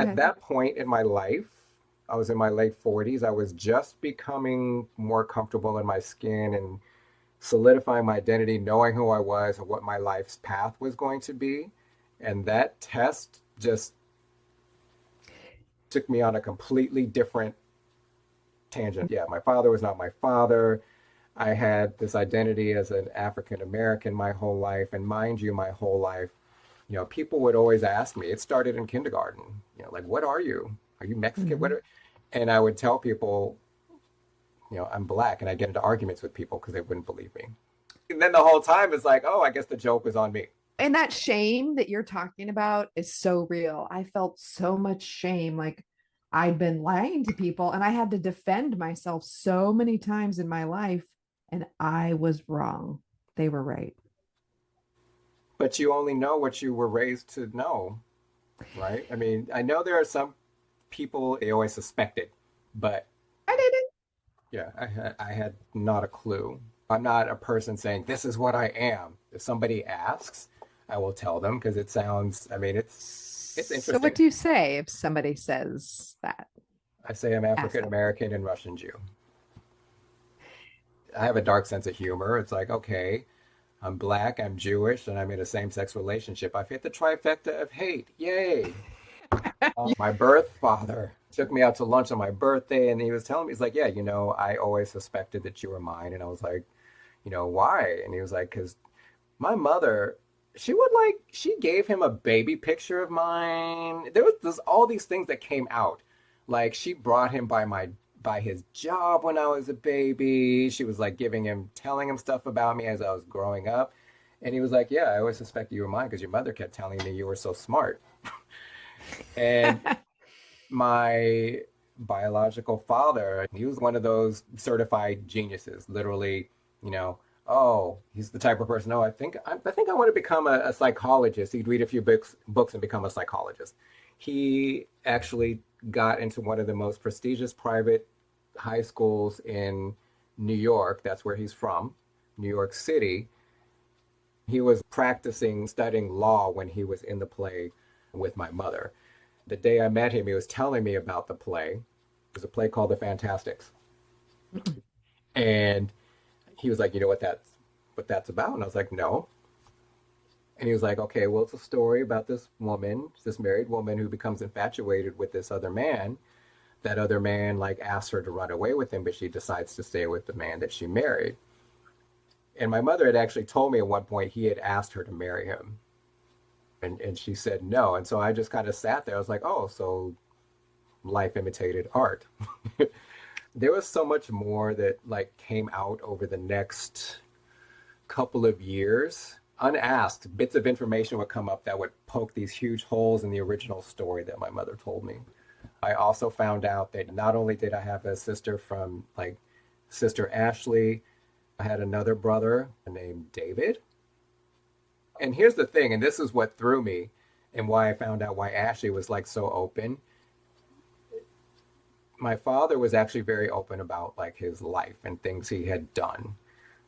At that point in my life, I was in my late 40s. I was just becoming more comfortable in my skin and solidifying my identity, knowing who I was and what my life's path was going to be. And that test just took me on a completely different tangent. Yeah, my father was not my father. I had this identity as an African American my whole life. And mind you, my whole life, people would always ask me, it started in kindergarten, like, what are you? Are you Mexican? Mm-hmm. And I would tell people, I'm black. And I get into arguments with people because they wouldn't believe me. And then the whole time it's like, oh, I guess the joke was on me. And that shame that you're talking about is so real. I felt so much shame. Like I'd been lying to people and I had to defend myself so many times in my life. And I was wrong. They were right. But you only know what you were raised to know, right? I mean, I know there are some people they always suspected, but I didn't. yeah, I had not a clue. I'm not a person saying this is what I am. If somebody asks, I will tell them because it sounds. I mean, it's So, what interesting. do you say if somebody says that? I say I'm Ask African them. American and Russian Jew. I have a dark sense of humor. It's like, okay, I'm black, I'm Jewish, and I'm in a same-sex relationship. I've hit the trifecta of hate. Yay! My birth father took me out to lunch on my birthday, and he was telling me, he's like, yeah, I always suspected that you were mine. And I was like, why? And he was like, because my mother, she gave him a baby picture of mine. There's all these things that came out. Like she brought him by his job when I was a baby. She was like telling him stuff about me as I was growing up. And he was like, yeah, I always suspected you were mine because your mother kept telling me you were so smart. And my biological father, he was one of those certified geniuses, literally, you know, oh, he's the type of person, oh, I think I want to become a psychologist. He'd read a few books and become a psychologist. He actually got into one of the most prestigious private high schools in New York. That's where he's from, New York City. He was practicing studying law when he was in the play with my mother. The day I met him, he was telling me about the play. It was a play called The Fantastics. And he was like, you know what that's about? And I was like, no. And he was like, okay, well, it's a story about this married woman who becomes infatuated with this other man. That other man like asks her to run away with him, but she decides to stay with the man that she married. And my mother had actually told me at one point he had asked her to marry him. And she said no. And so I just kind of sat there. I was like, oh, so life imitated art. There was so much more that like came out over the next couple of years. Unasked, bits of information would come up that would poke these huge holes in the original story that my mother told me. I also found out that not only did I have a sister from like Sister Ashley, I had another brother named David. And here's the thing, and this is what threw me and why I found out why Ashley was like so open. My father was actually very open about like his life and things he had done.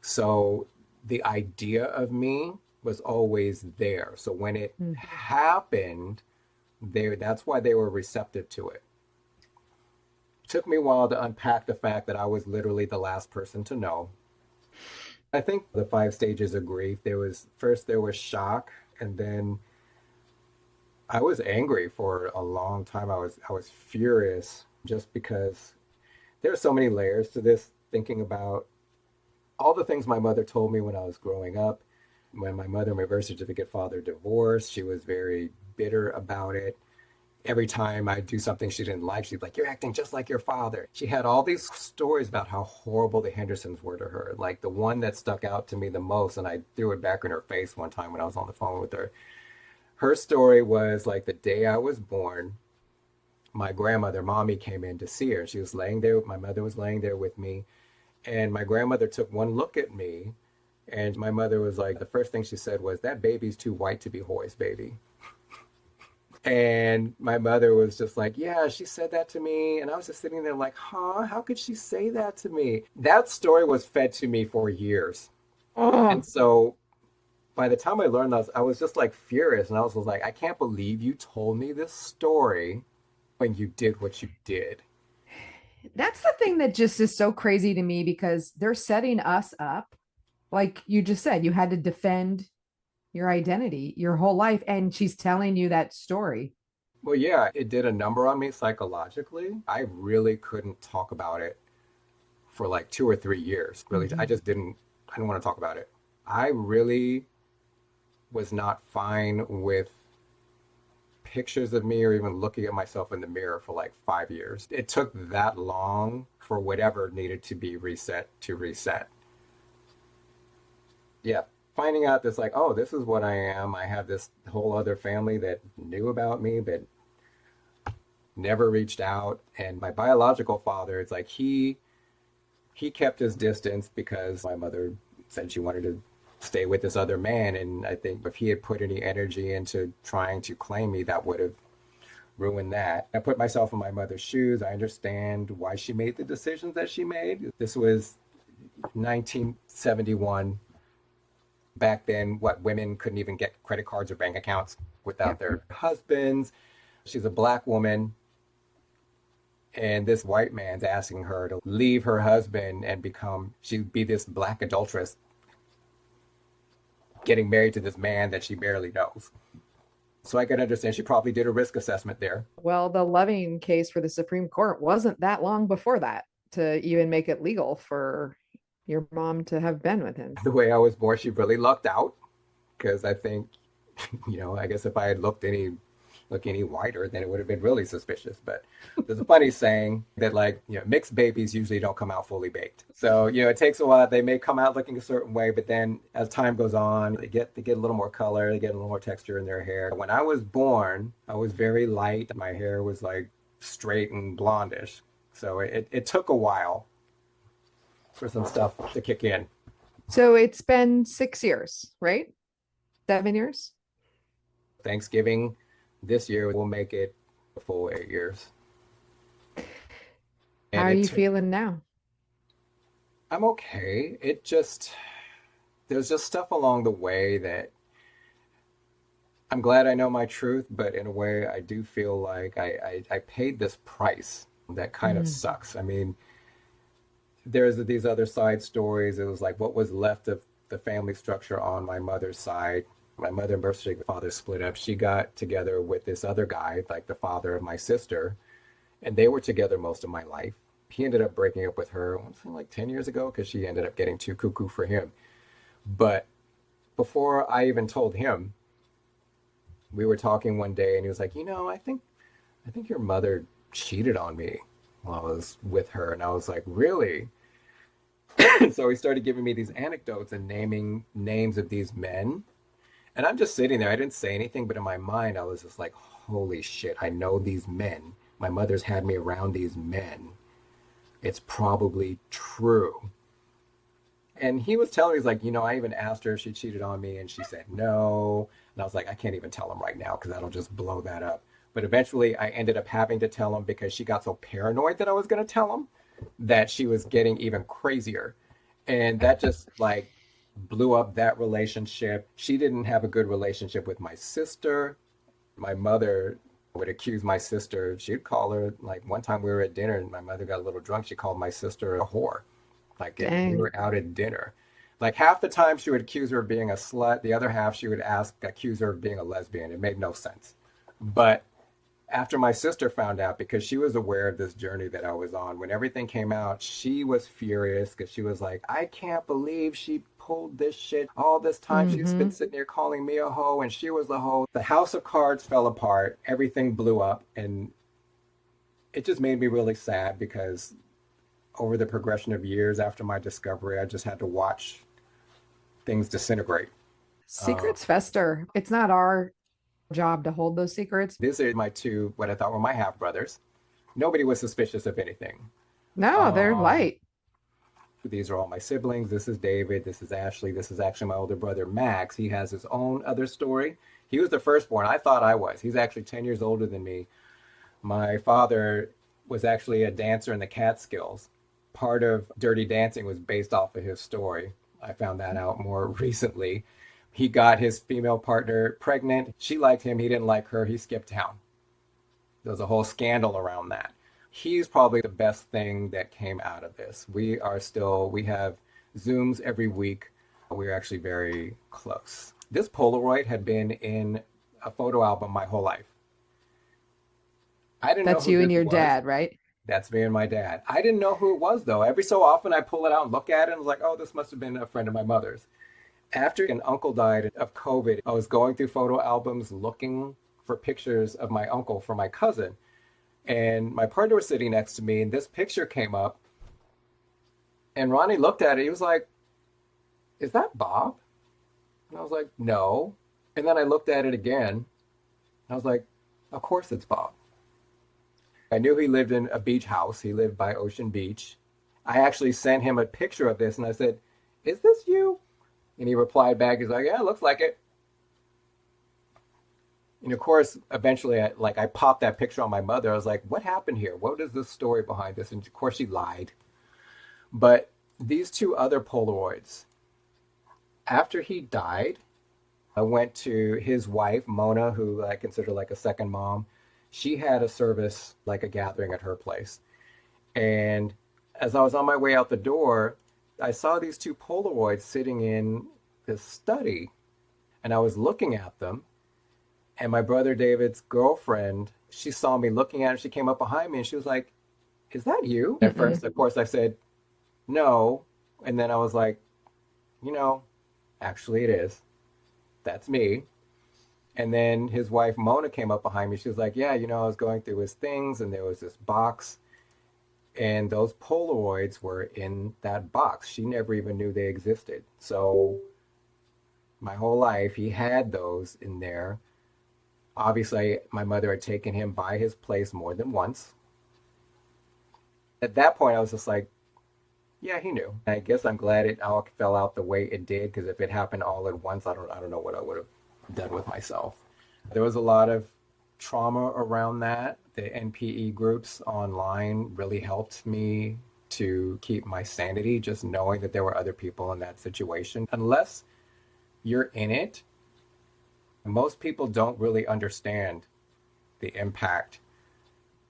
So the idea of me was always there. So when it Mhm. happened, that's why they were receptive to it. It took me a while to unpack the fact that I was literally the last person to know. I think the five stages of grief, there was shock, and then I was angry for a long time. I was furious just because there are so many layers to this, thinking about all the things my mother told me when I was growing up. When my mother and my birth certificate father divorced, she was very bitter about it. Every time I do something she didn't like, she'd be like, "You're acting just like your father." She had all these stories about how horrible the Hendersons were to her. Like the one that stuck out to me the most, and I threw it back in her face one time when I was on the phone with her. Her story was like the day I was born, my grandmother, mommy, came in to see her. She was laying there, my mother was laying there with me, and my grandmother took one look at me, and my mother was like, the first thing she said was, "That baby's too white to be Hoy's baby." And my mother was just like, yeah, she said that to me. And I was just sitting there like, huh, how could she say that to me? That story was fed to me for years. And Oh, so by the time I learned that, I was just like furious. And I was like, I can't believe you told me this story. when you did what you did. That's the thing that just is so crazy to me because they're setting us up. Like you just said, you had to defend your identity your whole life. And she's telling you that story. Well, yeah, it did a number on me psychologically. I really couldn't talk about it for like 2 or 3 years. Really, I Mhm. just didn't, I didn't want to talk about it. I really was not fine with pictures of me or even looking at myself in the mirror for like 5 years. It took that long for whatever needed to be reset to reset. Yeah, finding out this like, oh, this is what I am. I have this whole other family that knew about me but never reached out. And my biological father, it's like he kept his distance because my mother said she wanted to stay with this other man. And I think if he had put any energy into trying to claim me, that would have ruined that. I put myself in my mother's shoes. I understand why she made the decisions that she made. This was 1971. Back then, what, women couldn't even get credit cards or bank accounts without Yep. their husbands. She's a black woman, and this white man's asking her to leave her husband and become, she'd be this black adulteress getting married to this man that she barely knows. So I can understand she probably did a risk assessment there. Well, the Loving case for the Supreme Court wasn't that long before that to even make it legal for your mom to have been with him. The way I was born, she really lucked out because I think, I guess if I had look any whiter, then it would have been really suspicious. But there's a funny saying that like, mixed babies usually don't come out fully baked. So, it takes a while. They may come out looking a certain way, but then as time goes on, they get a little more color, they get a little more texture in their hair. When I was born, I was very light. My hair was like straight and blondish. So it took a while for some stuff to kick in. So it's been 6 years, right? 7 years? Thanksgiving this year will make it a full 8 years. How And are it you took, feeling now? I'm okay. There's just stuff along the way that I'm glad I know my truth, but in a way, I do feel like I paid this price that kind of Mm. sucks. I mean, there's these other side stories. It was like what was left of the family structure on my mother's side. My mother and birth certificate father split up. She got together with this other guy, like the father of my sister, and they were together most of my life. He ended up breaking up with her like 10 years ago because she ended up getting too cuckoo for him. But before I even told him, we were talking one day and he was like, I think your mother cheated on me while I was with her. And I was like, really? So he started giving me these anecdotes and naming names of these men. And I'm just sitting there. I didn't say anything, but in my mind, I was just like, holy shit, I know these men. My mother's had me around these men. It's probably true. And he was telling me, he's like, I even asked her if she cheated on me, and she said no. And I was like, I can't even tell him right now because that'll just blow that up. But eventually, I ended up having to tell him because she got so paranoid that I was going to tell him that she was getting even crazier. And that just like blew up that relationship. She didn't have a good relationship with my sister. My mother would accuse my sister. She'd call her, like one time we were at dinner and my mother got a little drunk. She called my sister a whore. We Dang. were out at dinner. Like half the time she would accuse her of being a slut. The other half she would accuse her of being a lesbian. It made no sense. But after my sister found out, because she was aware of this journey that I was on, when everything came out, she was furious because she was like, I can't believe she pulled this shit. All this time she's been Hmm. sitting there calling me a hoe and she was a hoe. The house of cards fell apart. Everything blew up. And it just made me really sad because over the progression of years after my discovery, I just had to watch things disintegrate. Uh, Secrets fester. It's not our job to hold those secrets. these are my two, what I thought were my half brothers. Nobody was suspicious of anything. No, they're Um, light. these are all my siblings. This is David. This is Ashley. This is actually my older brother, Max. He has his own other story. He was the firstborn. I thought I was. He's actually 10 years older than me. My father was actually a dancer in the Catskills. Part of Dirty Dancing was based off of his story. I found that out more recently. He got his female partner pregnant. She liked him. He didn't like her. He skipped town. There was a whole scandal around that. He's probably the best thing that came out of this. We have Zooms every week. We're actually very close. This Polaroid had been in a photo album my whole life. I didn't know That's who you and this your was. dad, right? That's me and my dad. I didn't know who it was though. Every so often I pull it out and look at it and was like, oh, this must have been a friend of my mother's. After an uncle died of COVID, I was going through photo albums looking for pictures of my uncle for my cousin. And my partner was sitting next to me, and this picture came up. And Ronnie looked at it. He was like, is that Bob? And I was like, no. And then I looked at it again. And I was like, of course it's Bob. I knew he lived in a beach house. He lived by Ocean Beach. I actually sent him a picture of this and I said, is this you? And he replied back, he's like, yeah, it looks like it. And of course, eventually, I popped that picture on my mother. I was like, what happened here? What is the story behind this? And of course, she lied. But these two other Polaroids, after he died, I went to his wife, Mona, who I consider like a second mom. She had a service, like a gathering at her place. And as I was on my way out the door, I saw these two Polaroids sitting in this study. And I was looking at them. And my brother David's girlfriend, she saw me looking at her. She came up behind me and she was like, is that you? At Mm-mm. first, of course, I said, no. And then I was like, you know, actually it is. That's me. And then his wife Mona came up behind me. She was like, yeah, I was going through his things and there was this box and those Polaroids were in that box. She never even knew they existed. So my whole life, he had those in there. Obviously, my mother had taken him by his place more than once. At that point, I was just like, yeah, he knew. I guess I'm glad it all fell out the way it did because if it happened all at once, I don't know what I would have done with myself. There was a lot of trauma around that. The NPE groups online really helped me to keep my sanity, just knowing that there were other people in that situation. Unless you're in it, most people don't really understand the impact.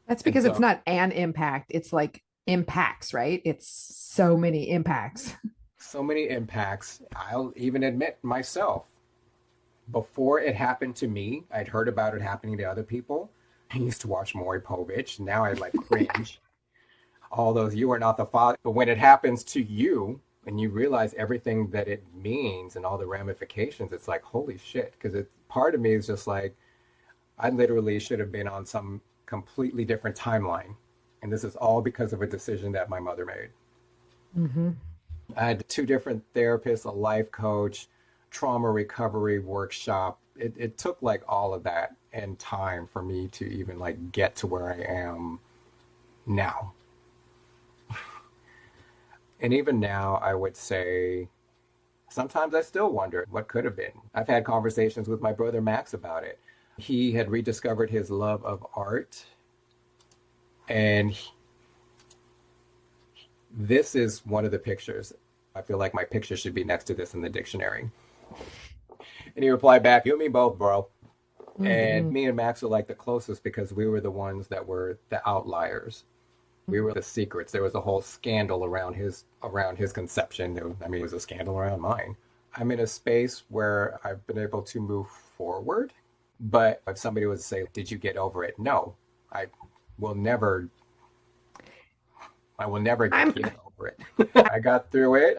That's And because it's so, not an impact. It's like impacts, right? It's so many impacts. so many impacts. I'll even admit myself, before it happened to me, I'd heard about it happening to other people. I used to watch Maury Povich. Now I like cringe. All those, you are not the father. But when it happens to you and you realize everything that it means and all the ramifications, it's like, holy shit. Because part of me is just like, I literally should have been on some completely different timeline. And this is all because of a decision that my mother made. Mm-hmm. I had two different therapists, a life coach, trauma recovery workshop. It took like all of that and time for me to even like get to where I am now. And even now, I would say sometimes I still wonder what could have been. I've had conversations with my brother Max about it. He had rediscovered his love of art, and this is one of the pictures. I feel like my picture should be next to this in the dictionary. And he replied back, you and me both, bro. And Mm-hmm. me and Max were like the closest because we were the ones that were the outliers. We were the secrets. There was a whole scandal around his conception. I mean, it was a scandal around mine. I'm in a space where I've been able to move forward. But if somebody was to say, did you get over it? No, I will never, I will never I'm get over it. I got through it.